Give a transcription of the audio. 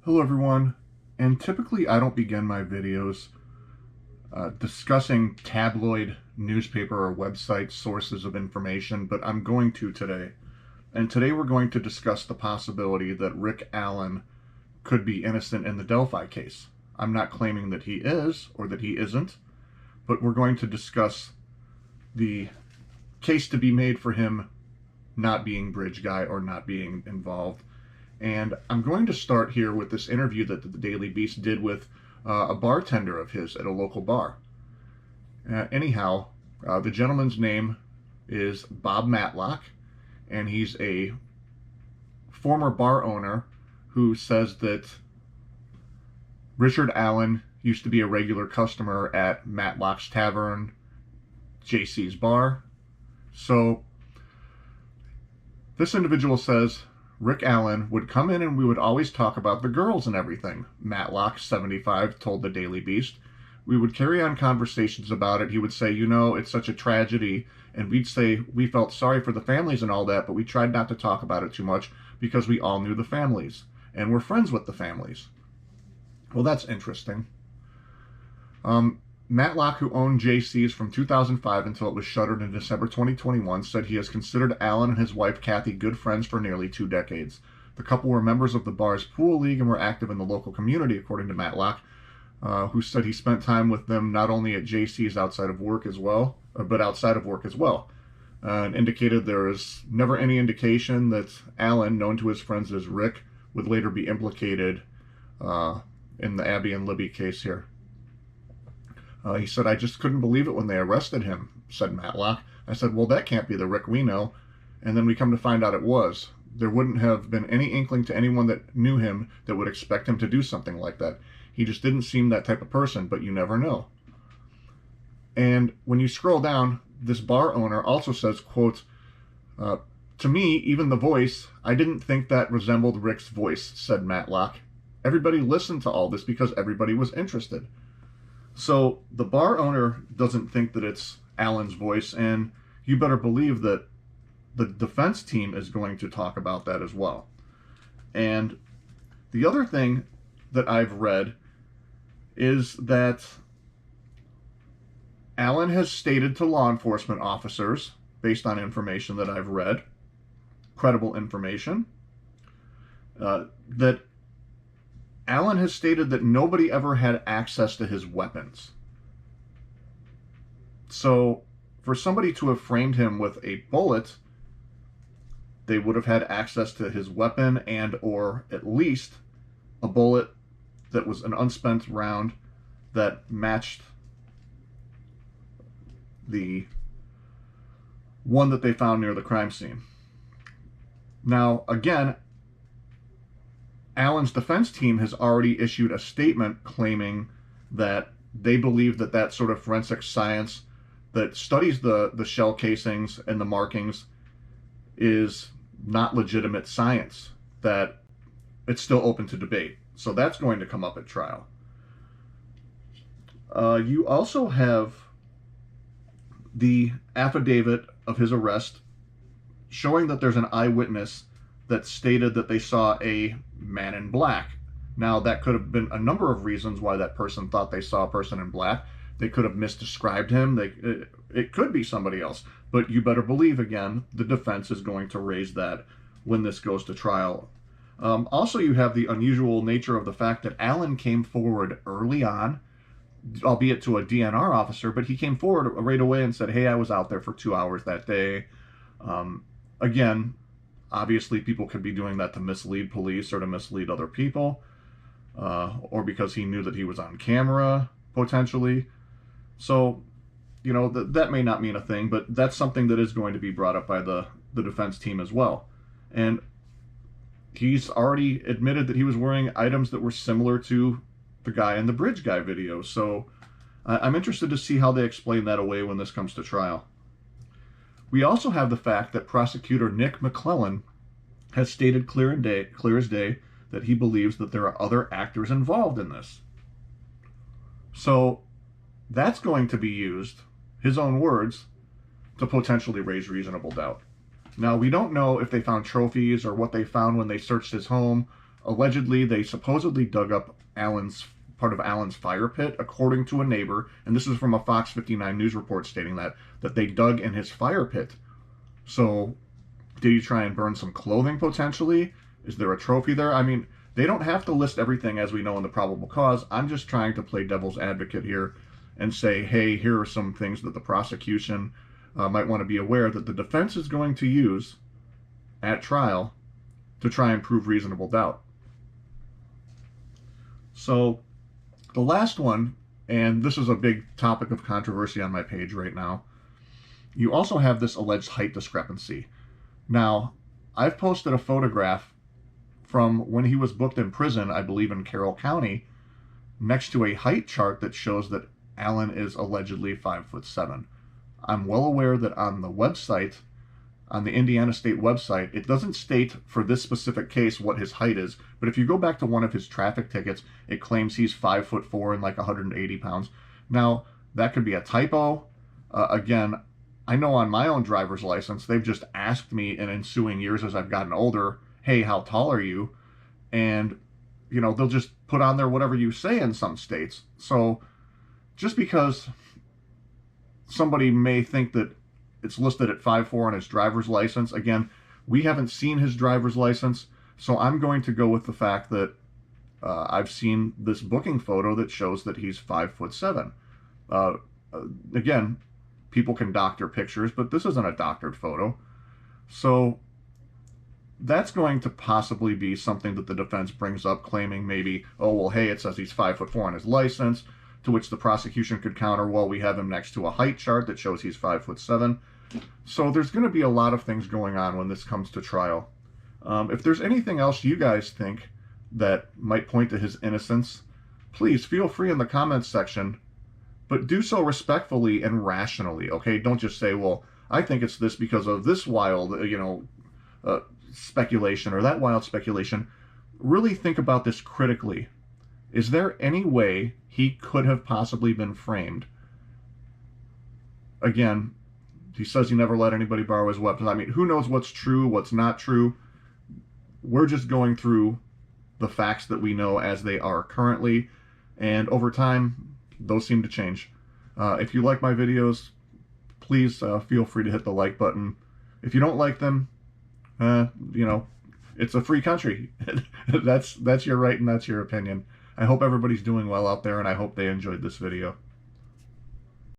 Hello everyone, and typically I don't begin my videos discussing tabloid newspaper or website sources of information, but I'm going to today. And today we're going to discuss the possibility that Rick Allen could be innocent in the Delphi case. I'm not claiming that he is or that he isn't, but we're going to discuss the case to be made for him not being bridge guy or not being involved. And I'm going to start here with this interview that the Daily Beast did with a bartender of his at a local bar. The gentleman's name is Bob Matlock, and he's a former bar owner who says that Richard Allen used to be a regular customer at Matlock's Tavern, JC's bar. So this individual says Rick Allen would come in and we would always talk about the girls and everything. Matlock, 75, told the Daily Beast. We would carry on conversations about it. He would say, it's such a tragedy. And we'd say we felt sorry for the families and all that, but we tried not to talk about it too much because we all knew the families and we're friends with the families. Well, that's interesting. Matlock, who owned JC's from 2005 until it was shuttered in December 2021, said he has considered Allen and his wife Kathy good friends for nearly 2 decades. The couple were members of the bar's pool league and were active in the local community, according to Matlock, who said he spent time with them not only at JC's but outside of work as well, and indicated there is never any indication that Allen, known to his friends as Rick, would later be implicated in the Abby and Libby case here. He said, I just couldn't believe it when they arrested him, said Matlock. I said, well, that can't be the Rick we know. And then we come to find out it was. There wouldn't have been any inkling to anyone that knew him that would expect him to do something like that. He just didn't seem that type of person, but you never know. And when you scroll down, this bar owner also says, quote, to me, even the voice, I didn't think that resembled Rick's voice, said Matlock. Everybody listened to all this because everybody was interested. So the bar owner doesn't think that it's Allen's voice, and you better believe that the defense team is going to talk about that as well. And the other thing that I've read is that Allen has stated to law enforcement officers, based on information that I've read, credible information, that Allen has stated that nobody ever had access to his weapons. So, for somebody to have framed him with a bullet, they would have had access to his weapon and or at least a bullet that was an unspent round that matched the one that they found near the crime scene. Now, again, Allen's defense team has already issued a statement claiming that they believe that that sort of forensic science that studies the shell casings and the markings is not legitimate science, that it's still open to debate. So that's going to come up at trial. You also have the affidavit of his arrest showing that there's an eyewitness that stated that they saw a man in black. Now, that could have been a number of reasons why that person thought they saw a person in black. They could have misdescribed him. It could be somebody else. But you better believe, again, the defense is going to raise that when this goes to trial. Also, you have the unusual nature of the fact that Allen came forward early on, albeit to a DNR officer, but he came forward right away and said, hey, I was out there for 2 hours that day. Again, obviously, people could be doing that to mislead police or to mislead other people, or because he knew that he was on camera, potentially. So, that may not mean a thing, but that's something that is going to be brought up by the defense team as well. And he's already admitted that he was wearing items that were similar to the guy in the bridge guy video. So I'm interested to see how they explain that away when this comes to trial. We also have the fact that prosecutor Nick McClellan has stated clear as day that he believes that there are other actors involved in this. So that's going to be used, his own words, to potentially raise reasonable doubt. Now, we don't know if they found trophies or what they found when they searched his home Allegedly, they supposedly dug up part of Allen's fire pit, according to a neighbor, and this is from a Fox 59 news report stating that they dug in his fire pit. So, did he try and burn some clothing potentially? Is there a trophy there? I mean, they don't have to list everything as we know in the probable cause. I'm just trying to play devil's advocate here and say, hey, here are some things that the prosecution might want to be aware that the defense is going to use at trial to try and prove reasonable doubt. So, the last one, and this is a big topic of controversy on my page right now, you also have this alleged height discrepancy. Now, I've posted a photograph from when he was booked in prison, I believe in Carroll County, next to a height chart that shows that Allen is allegedly 5'7". I'm well aware that on the website, on the Indiana State website, it doesn't state for this specific case what his height is, but if you go back to one of his traffic tickets, it claims he's 5'4" and like 180 pounds. Now, that could be a typo. Again, I know on my own driver's license, they've just asked me in ensuing years as I've gotten older, hey, how tall are you? And, you know, they'll just put on there whatever you say in some states. So just because somebody may think that it's listed at 5'4" on his driver's license, again, we haven't seen his driver's license, so I'm going to go with the fact that I've seen this booking photo that shows that he's 5'7". Again, people can doctor pictures, but this isn't a doctored photo. So that's going to possibly be something that the defense brings up, claiming maybe, oh, well, hey, it says he's 5'4" on his license, to which the prosecution could counter, well, we have him next to a height chart that shows he's 5'7". So there's going to be a lot of things going on when this comes to trial. If there's anything else you guys think that might point to his innocence, please feel free in the comments section, but do so respectfully and rationally, okay? Don't just say, well, I think it's this because of this wild, speculation or that wild speculation. Really think about this critically. Is there any way he could have possibly been framed? Again, he says he never let anybody borrow his weapons. I mean, who knows what's true, what's not true? We're just going through the facts that we know as they are currently, and over time, those seem to change. If you like my videos, please feel free to hit the like button. If you don't like them, it's a free country. That's your right and that's your opinion. I hope everybody's doing well out there, and I hope they enjoyed this video.